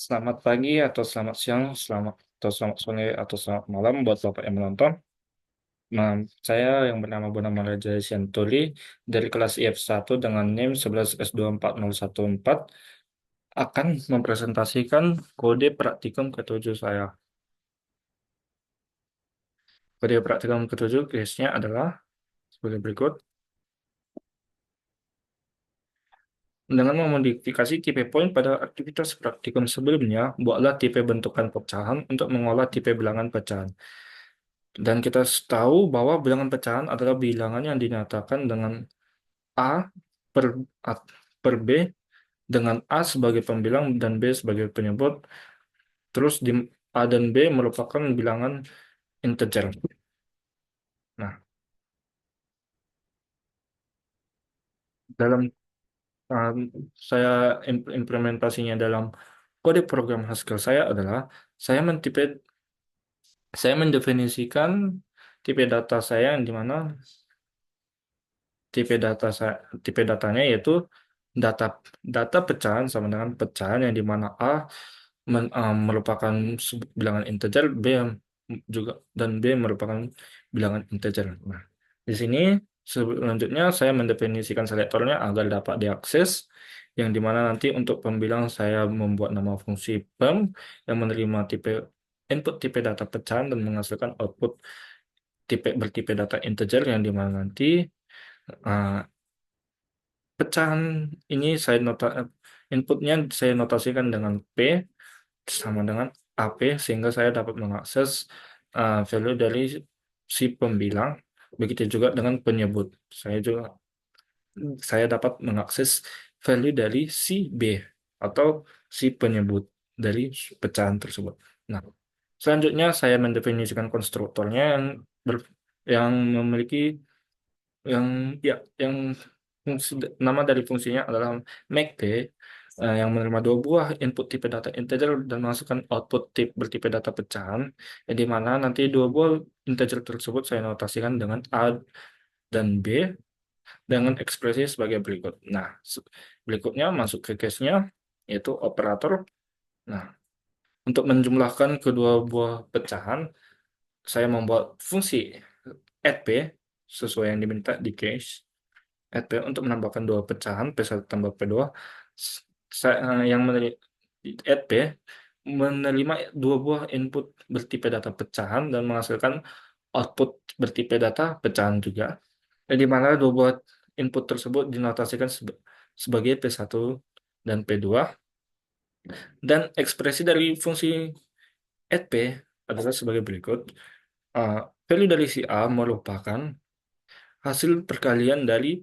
Selamat pagi atau selamat siang, selamat sore atau selamat malam buat Bapak yang menonton. Nah, saya yang bernama Raja Sianturi dari kelas IF1 dengan NIM 11S24014 akan mempresentasikan kode praktikum ketujuh saya. Kode praktikum ketujuh case-nya adalah sebagai berikut. Dengan memodifikasi tipe poin pada aktivitas praktikum sebelumnya, buatlah tipe bentukan pecahan untuk mengolah tipe bilangan pecahan. Dan kita tahu bahwa bilangan pecahan adalah bilangan yang dinyatakan dengan A per, A per B, dengan A sebagai pembilang dan B sebagai penyebut. Terus di A dan B merupakan bilangan integer. Nah, dalam um, saya implementasinya dalam kode program Haskell saya adalah saya mentipe saya mendefinisikan tipe data saya yang di mana tipe data saya, tipe datanya yaitu data data pecahan sama dengan pecahan yang di mana A merupakan bilangan integer, B juga dan B merupakan bilangan integer. Nah, di sini selanjutnya saya mendefinisikan selektornya agar dapat diakses, yang dimana nanti untuk pembilang saya membuat nama fungsi PEM yang menerima tipe input tipe data pecahan dan menghasilkan output bertipe data integer yang dimana nanti uh, pecahan ini inputnya saya notasikan dengan P sama dengan AP sehingga saya dapat mengakses value dari si pembilang. Begitu juga dengan penyebut. Saya dapat mengakses value dari si B atau si penyebut dari pecahan tersebut. Nah, selanjutnya saya mendefinisikan konstruktornya yang memiliki yang ya yang nama dari fungsinya adalah make yang menerima dua buah input tipe data integer dan menghasilkan output bertipe data pecahan, di mana nanti dua buah integer tersebut saya notasikan dengan A dan B dengan ekspresi sebagai berikut. Nah, berikutnya masuk ke case-nya yaitu operator. Nah, untuk menjumlahkan kedua buah pecahan saya membuat fungsi add p sesuai yang diminta di case add p untuk menambahkan dua pecahan P1 tambah P2. Yang add p menerima dua buah input bertipe data pecahan dan menghasilkan output bertipe data pecahan juga, di mana dua buah input tersebut dinotasikan sebagai P1 dan P2, dan ekspresi dari fungsi add p adalah sebagai berikut. Uh, Value dari si A merupakan hasil perkalian dari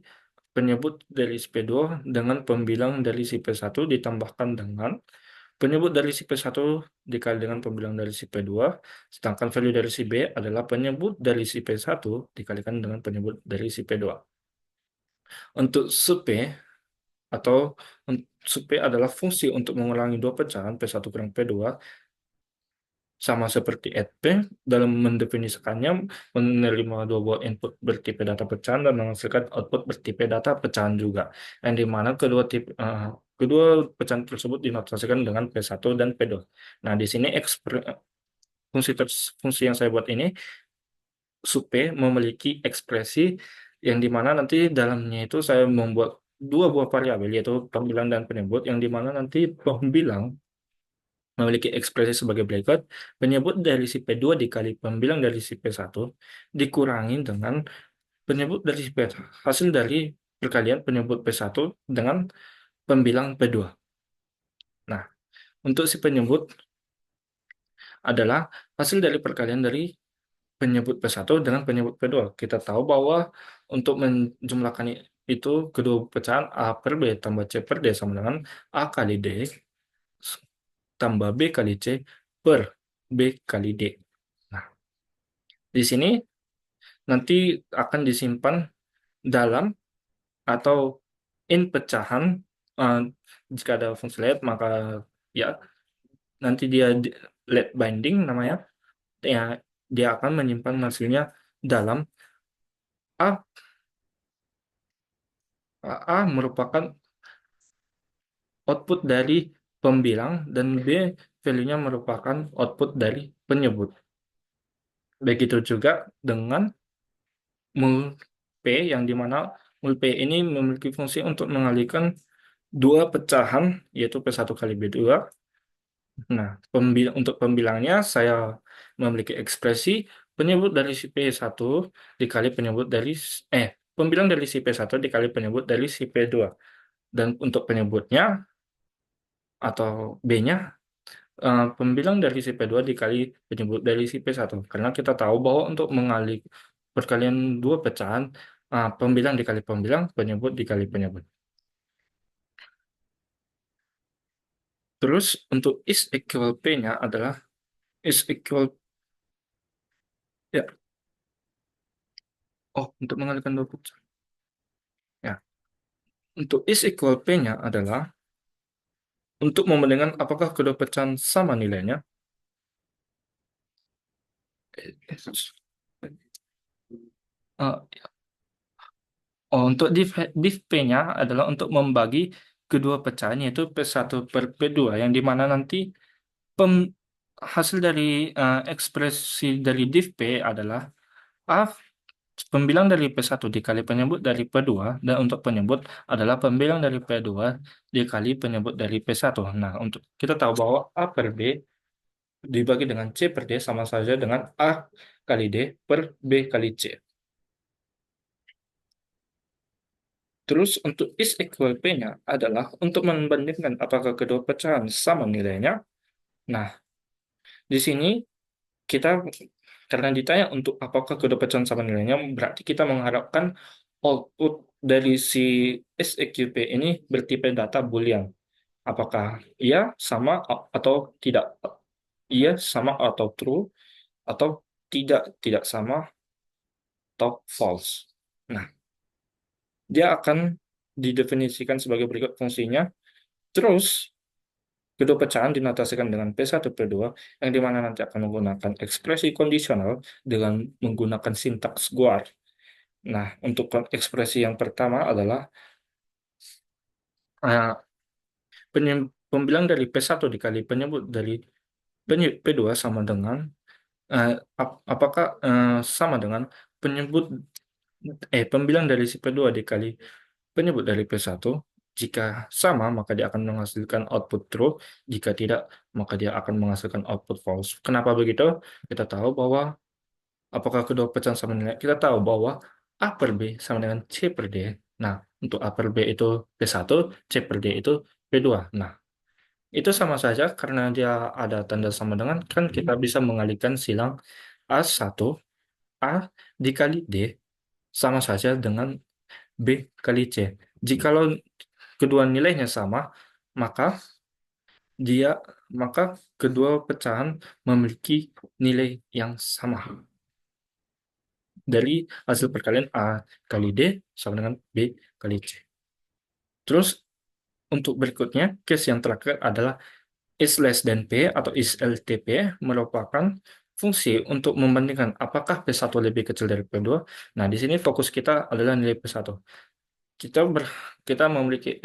penyebut dari si P2 dengan pembilang dari si P1 ditambahkan dengan penyebut dari si P1 dikali dengan pembilang dari si P2, sedangkan value dari si B adalah penyebut dari si P1 dikalikan dengan penyebut dari si P2. Untuk sup atau sup adalah fungsi untuk mengulangi dua pecahan P1 kurang P2, sama seperti EDP dalam mendefinisikannya menerima dua buah input bertipe data pecahan dan menghasilkan output bertipe data pecahan juga, yang dimana kedua pecahan tersebut dinotasikan dengan P1 dan P2. Nah, di sini fungsi yang saya buat ini supe memiliki ekspresi yang dimana nanti dalamnya itu saya membuat dua buah variabel yaitu pembilang dan penyebut, yang dimana nanti pembilang memiliki ekspresi sebagai berikut: penyebut dari si P2 dikali pembilang dari si P1 dikurangi dengan penyebut dari si P1, hasil dari perkalian penyebut P1 dengan pembilang P2. Nah, untuk si penyebut adalah hasil dari perkalian dari penyebut P1 dengan penyebut P2. Kita tahu bahwa untuk menjumlahkan itu kedua pecahan A per B tambah C per D sama dengan A kali D tambah B kali C per B kali D. Nah, di sini nanti akan disimpan dalam atau in pecahan. eh, Jika ada fungsi let maka ya nanti dia let binding namanya, ya dia akan menyimpan hasilnya dalam A. A merupakan output dari pembilang, dan B value-nya merupakan output dari penyebut. Begitu juga dengan mul P, yang dimana mul P ini memiliki fungsi untuk mengalihkan dua pecahan, yaitu P1 kali B2. Nah, untuk pembilangnya saya memiliki ekspresi penyebut dari si P1 dikali penyebut dari pembilang dari si P1 dikali penyebut dari si P2. Dan untuk penyebutnya atau B-nya, pembilang dari si P2 dikali penyebut dari si P1. Karena kita tahu bahwa untuk mengalih perkalian dua pecahan, pembilang dikali pembilang, penyebut dikali penyebut. Terus untuk is equal P-nya adalah is equal, ya, untuk mengalihkan dua pecahan. Ya, untuk is equal P-nya adalah untuk membandingkan apakah kedua pecahan sama nilainya. Eh, untuk div P-nya adalah untuk membagi kedua pecahan, yaitu P1 per P2, yang dimana nanti pem, hasil dari ekspresi dari div P adalah A pembilang dari P1 dikali penyebut dari P2, dan untuk penyebut adalah pembilang dari P2 dikali penyebut dari P1. Nah, untuk kita tahu bahwa A per B dibagi dengan C per D sama saja dengan A kali D per B kali C. Terus untuk is equal P-nya adalah untuk membandingkan apakah kedua pecahan sama nilainya. Nah, di sini kita, karena ditanya untuk apakah kedua pecahan sama nilainya, berarti kita mengharapkan output dari si SEQP ini bertipe data Boolean. Apakah iya, sama, atau tidak. Iya, sama, atau true, atau tidak sama, atau false. Nah, dia akan didefinisikan sebagai berikut fungsinya. Terus, kedua pecahan dinotasikan dengan P1, P2, yang dimana nanti akan menggunakan ekspresi kondisional dengan menggunakan sintaks GUAR. Nah, untuk ekspresi yang pertama adalah eh, pembilang dari P1 dikali penyebut dari P2 sama dengan apakah sama dengan penyebut pembilang dari si P2 dikali penyebut dari P1. Jika sama, maka dia akan menghasilkan output true. Jika tidak, maka dia akan menghasilkan output false. Kenapa begitu? Kita tahu bahwa apakah kedua pecahan sama nilai? Kita tahu bahwa A per B sama dengan C per D. Nah, untuk A per B itu P1, C per D itu P2. Nah, itu sama saja karena dia ada tanda sama dengan, kan kita bisa mengalihkan silang A1, A dikali D sama saja dengan B kali C. Jikalau kedua nilainya sama, maka dia maka kedua pecahan memiliki nilai yang sama. Dari hasil perkalian A kali D sama dengan B kali C. Terus untuk berikutnya, case yang terakhir adalah is less than P atau is LTP, merupakan fungsi untuk membandingkan apakah P1 lebih kecil dari P2. Nah, di sini fokus kita adalah nilai P1. Kita kita memiliki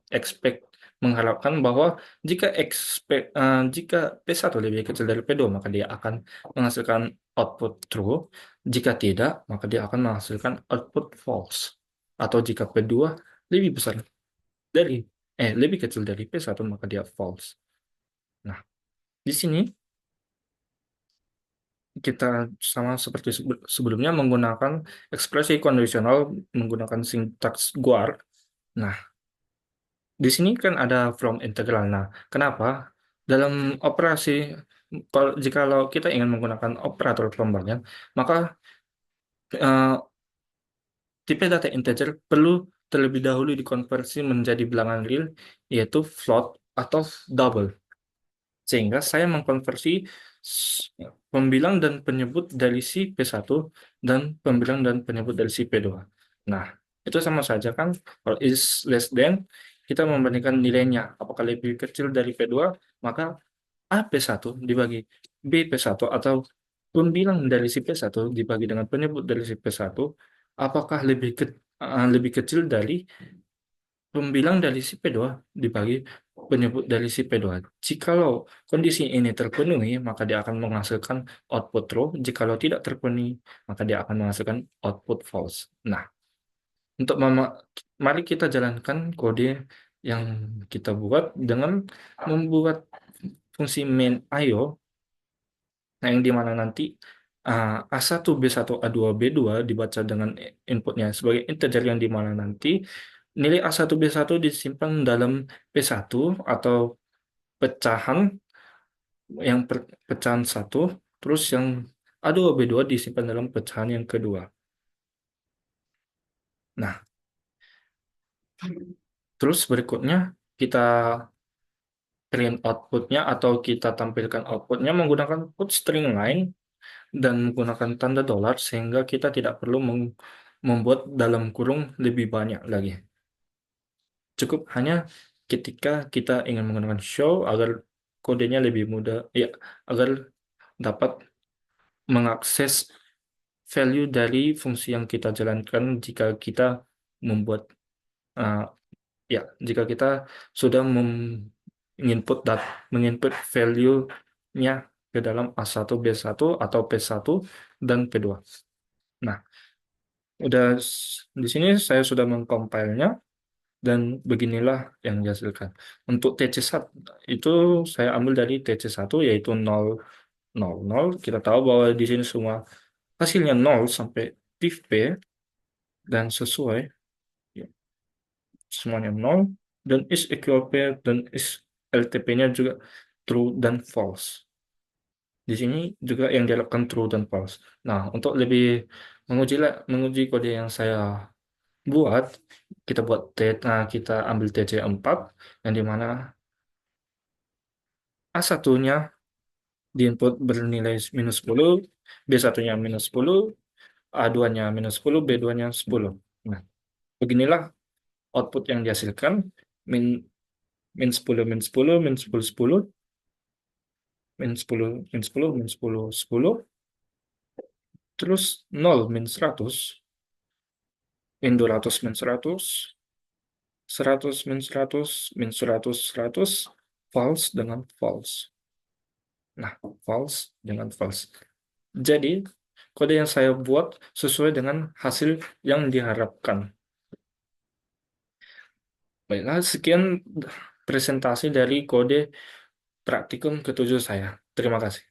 expect, mengharapkan bahwa jika P1 lebih kecil dari P2, maka dia akan menghasilkan output true. Jika tidak, maka dia akan menghasilkan output false. Atau jika P2 lebih besar dari lebih kecil dari P1, maka dia false. Nah, di sini kita sama seperti sebelumnya menggunakan ekspresi kondisional menggunakan sintaks GUAR. Nah, di sini kan ada from integral. Nah, kenapa? Dalam operasi, jikalau kita ingin menggunakan operator pembagian, maka eh, tipe data integer perlu terlebih dahulu dikonversi menjadi bilangan real, yaitu float atau double. Sehingga saya mengkonversi pembilang dan penyebut dari si P1 dan pembilang dan penyebut dari si P2. Nah, itu sama saja kan, kalau is less than, kita membandingkan nilainya. Apakah lebih kecil dari P2, maka A P1 dibagi B P1, atau pembilang dari si P1 dibagi dengan penyebut dari si P1, apakah lebih kecil dari pembilang dari si P2 dibagi penyebut dari si P2. Jikalau kondisi ini terpenuhi, maka dia akan menghasilkan output true. Jikalau tidak terpenuhi, maka dia akan menghasilkan output false. Nah, untuk mari kita jalankan kode yang kita buat dengan membuat fungsi main IO, nah yang dimana nanti A1, B1, A2, B2 dibaca dengan inputnya sebagai integer yang dimana nanti nilai A1, B1 disimpan dalam P1 atau pecahan pecahan satu, terus yang A2, B2 disimpan dalam pecahan yang kedua. Nah, terus berikutnya kita print outputnya atau kita tampilkan outputnya menggunakan put string line dan menggunakan tanda dolar sehingga kita tidak perlu membuat dalam kurung lebih banyak lagi. Cukup hanya ketika kita ingin menggunakan show agar kodenya lebih mudah, ya, agar dapat mengakses value dari fungsi yang kita jalankan jika kita membuat uh, ya jika kita sudah menginput menginput value-nya ke dalam A1, B1 atau P1 dan P2. Nah, di sini saya sudah mengcompile-nya dan beginilah yang dihasilkan. Untuk TC1 itu saya ambil dari TC1 yaitu 0, 0, 0. Kita tahu bahwa di sini semua hasilnya 0 sampai div P dan sesuai, ya, semuanya 0 dan is equal P dan is LTP-nya juga true dan false. Di sini juga yang dilakukan true dan false. Nah, untuk lebih menguji kode yang saya buat, kita ambil TC4 yang dimana A1-nya diinput bernilai -10, B1-nya -10, A2-nya -10, B2-nya 10. Nah, beginilah output yang dihasilkan min min 10 min 10 min 10 10 min 10 min 10 min 10 10 terus 0 min 100 min 200 min 100 100 min 100 min 100 100 false dengan false. Nah, false dengan false. Jadi, kode yang saya buat sesuai dengan hasil yang diharapkan. Baiklah, sekian presentasi dari kode praktikum ketujuh saya. Terima kasih.